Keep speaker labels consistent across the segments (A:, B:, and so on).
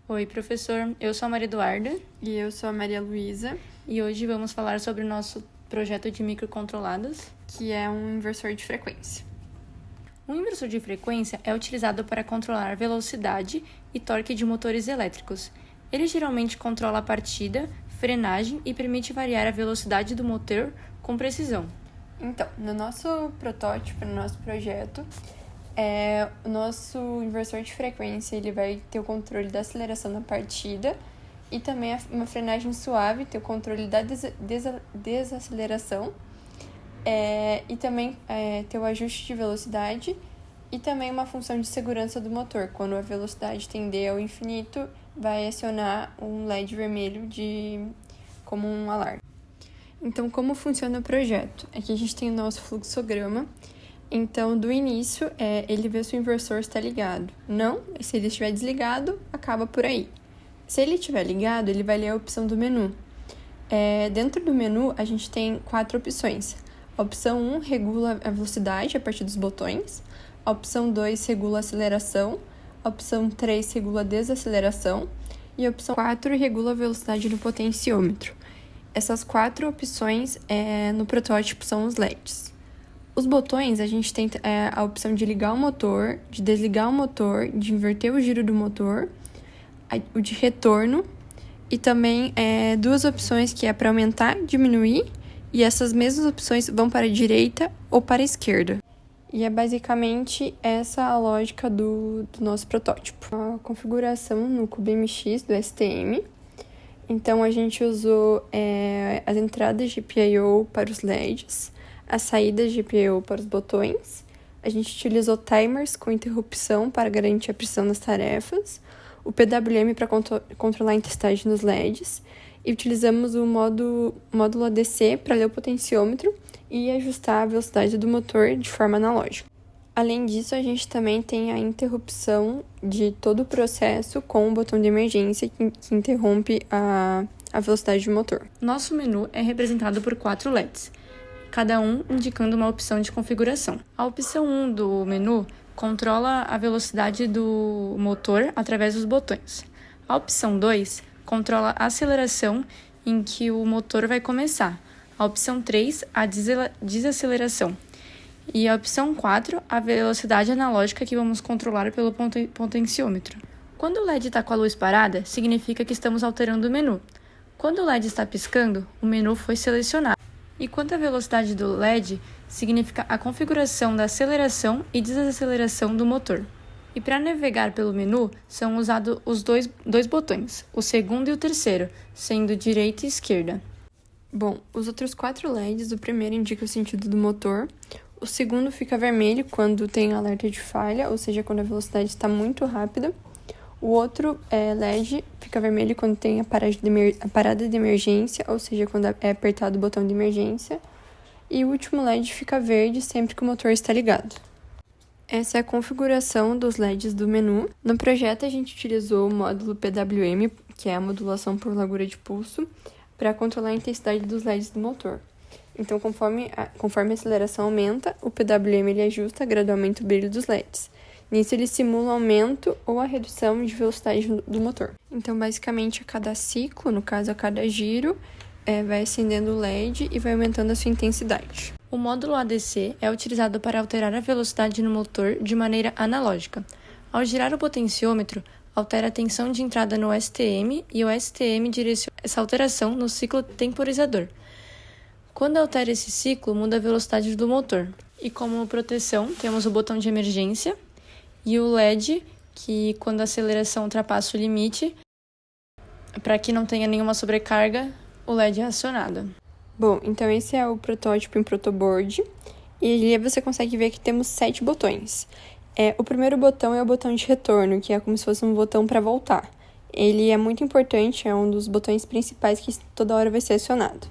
A: Oi, professor. Eu sou a Maria Eduarda.
B: E eu sou a Maria Luísa.
A: E hoje vamos falar sobre o nosso projeto de microcontroladas,
B: que é um inversor de frequência.
A: Um inversor de frequência é utilizado para controlar velocidade e torque de motores elétricos. Ele geralmente controla a partida, frenagem e permite variar a velocidade do motor com precisão.
B: Então, no nosso protótipo, no nosso projeto, o nosso inversor de frequência ele vai ter o controle da aceleração da partida e também uma frenagem suave, ter o controle da desaceleração e também ter o ajuste de velocidade e também uma função de segurança do motor. Quando a velocidade tender ao infinito, vai acionar um LED vermelho como um alarme. Então, como funciona o projeto? Aqui a gente tem o nosso fluxograma. Então, do início, ele vê se o inversor está ligado. Não, se ele estiver desligado, acaba por aí. Se ele estiver ligado, ele vai ler a opção do menu. Dentro do menu, a gente tem 4 opções. A opção 1 regula a velocidade a partir dos botões. A opção 2 regula a aceleração. A opção 3 regula a desaceleração. E a opção 4 regula a velocidade do potenciômetro. Essas 4 opções no protótipo são os LEDs. Os botões, a gente tem a opção de ligar o motor, de desligar o motor, de inverter o giro do motor, o de retorno e também 2 opções que é para aumentar e diminuir, e essas mesmas opções vão para a direita ou para a esquerda. E é basicamente essa a lógica do nosso protótipo. A configuração no CubeMX do STM. Então, a gente usou as entradas de GPIO para os LEDs, as saídas de GPIO para os botões. A gente utilizou timers com interrupção para garantir a precisão das tarefas, o PWM para controlar a intensidade nos LEDs, e utilizamos o módulo ADC para ler o potenciômetro e ajustar a velocidade do motor de forma analógica. Além disso, a gente também tem a interrupção de todo o processo com o botão de emergência que interrompe a velocidade do motor.
A: Nosso menu é representado por 4 LEDs, cada um indicando uma opção de configuração. A opção 1 do menu controla a velocidade do motor através dos botões. A opção 2 controla a aceleração em que o motor vai começar. A opção 3, a desaceleração. E a opção 4, a velocidade analógica que vamos controlar pelo potenciômetro. Quando o LED está com a luz parada, significa que estamos alterando o menu. Quando o LED está piscando, o menu foi selecionado. E quanto à velocidade do LED, significa a configuração da aceleração e desaceleração do motor. E para navegar pelo menu, são usados os dois botões, o segundo e o terceiro, sendo direita e esquerda.
B: Bom, os outros 4 LEDs, o primeiro indica o sentido do motor, o segundo fica vermelho quando tem alerta de falha, ou seja, quando a velocidade está muito rápida. O outro LED fica vermelho quando tem a parada de emergência, ou seja, quando é apertado o botão de emergência. E o último LED fica verde sempre que o motor está ligado. Essa é a configuração dos LEDs do menu. No projeto, a gente utilizou o módulo PWM, que é a modulação por largura de pulso, para controlar a intensidade dos LEDs do motor. Então, conforme a aceleração aumenta, o PWM ele ajusta gradualmente o brilho dos LEDs. Nisso, ele simula o aumento ou a redução de velocidade do motor. Então, basicamente, a cada ciclo, no caso, a cada giro, vai acendendo o LED e vai aumentando a sua intensidade.
A: O módulo ADC é utilizado para alterar a velocidade no motor de maneira analógica. Ao girar o potenciômetro, altera a tensão de entrada no STM e o STM direciona essa alteração no ciclo temporizador. Quando altera esse ciclo, muda a velocidade do motor. E como proteção, temos o botão de emergência e o LED, que quando a aceleração ultrapassa o limite, para que não tenha nenhuma sobrecarga, o LED é acionado.
B: Bom, então esse é o protótipo em protoboard. E ali você consegue ver que temos 7 botões. O primeiro botão é o botão de retorno, que é como se fosse um botão para voltar. Ele é muito importante, é um dos botões principais que toda hora vai ser acionado.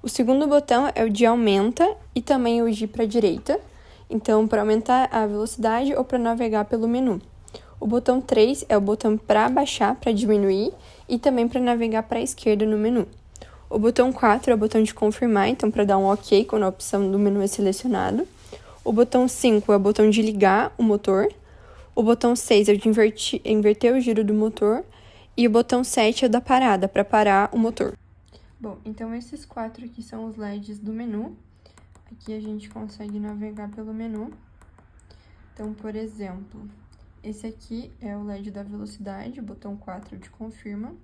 B: O segundo botão é o de aumenta e também o de para a direita. Então, para aumentar a velocidade ou para navegar pelo menu. O botão 3 é o botão para baixar, para diminuir e também para navegar para a esquerda no menu. O botão 4 é o botão de confirmar, então para dar um OK quando a opção do menu é selecionado. O botão 5 é o botão de ligar o motor. O botão 6 é o de inverter o giro do motor. E o botão 7 é o da parada, para parar o motor. Bom, então esses 4 aqui são os LEDs do menu. Aqui a gente consegue navegar pelo menu. Então, por exemplo, esse aqui é o LED da velocidade, o botão 4 de confirma.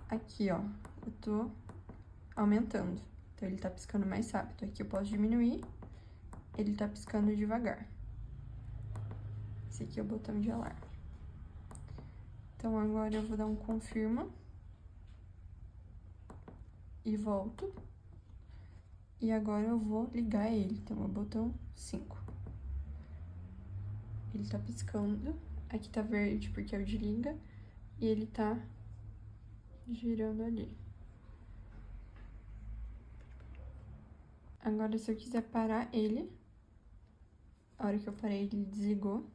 B: Aqui, ó, eu tô aumentando. Então, ele tá piscando mais rápido. Aqui eu posso diminuir, ele tá piscando devagar. Esse aqui é o botão de alarme. Então, agora eu vou dar um confirma. E volto. E agora eu vou ligar ele. Então, é o botão 5. Ele tá piscando. Aqui tá verde porque é o de liga. E ele tá girando ali. Agora, se eu quiser parar ele, a hora que eu parei, ele desligou.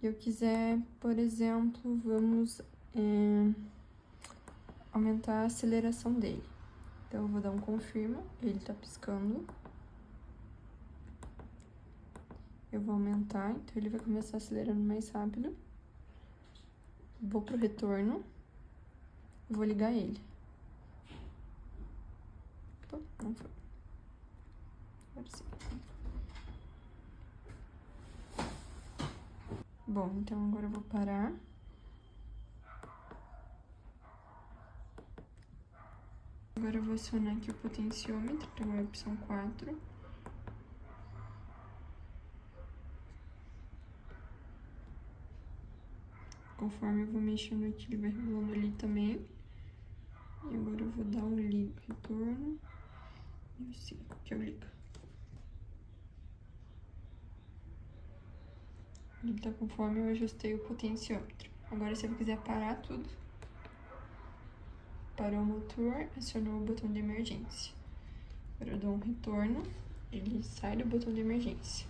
B: E eu quiser, por exemplo, vamos aumentar a aceleração dele. Então, eu vou dar um confirma, ele tá piscando. Eu vou aumentar, então ele vai começar acelerando mais rápido. Vou pro retorno. Vou ligar ele. Opa, não foi. Agora sim. Bom, então agora eu vou parar. Agora eu vou acionar aqui o potenciômetro, então é a opção 4. Conforme eu vou mexendo aqui, ele vai regulando ali também. E agora eu vou dar um liga, retorno. E o 5, que é o liga. Ele tá conforme eu ajustei o potenciômetro. Agora, se eu quiser parar tudo, parou o motor, acionou o botão de emergência. Agora eu dou um retorno, ele sai do botão de emergência.